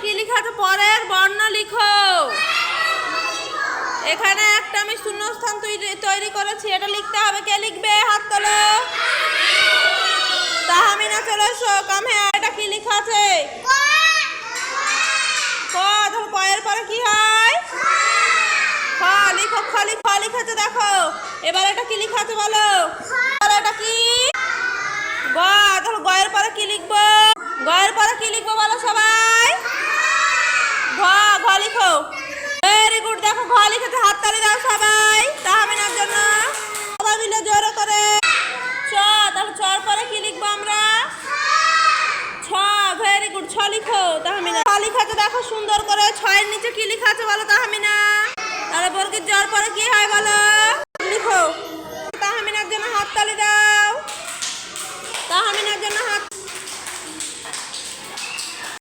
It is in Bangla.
কি লেখা আছে পরের বর্ণ লিখো। এখানে একটা আমি শূন্যস্থান তৈরি করেছি, এটা লিখতে হবে। কে লিখবে? হাত তোলো। তাহমিনা চলে এসো। কাম হ্যাঁ। এটা কি লেখা আছে? ক। তাহলে কয়ের পরে কি হয়? খ লিখো। খ লিখেছে দেখো। এবার এটা কি লেখা আছে বলো। এটা কি? গ। তাহলে গয়ের পরে কি লিখবো? গয়ের পরে কি লিখবো বলো সবাই। ঘ। ঘ লিখো। Very good. দেখো ঘ লিখেছে, হাততালি দাও সবাই তাহমিনার জন্য। সবাই মিলে জোরে করে। চ। তাহলে চর পরে কি লিখবো আমরা? ছ। Very good. ছ লিখো তাহমিনা। ছ লিখেছে দেখো সুন্দর করে। ছয়ের নিচে কি লেখা আছে বলো তাহমিনা। তাহলে বর্গের জর পরে কি হয় বলো। লিখো। তাহমিনার জন্য হাততালি দাও। তাহমিনার জন্য হাত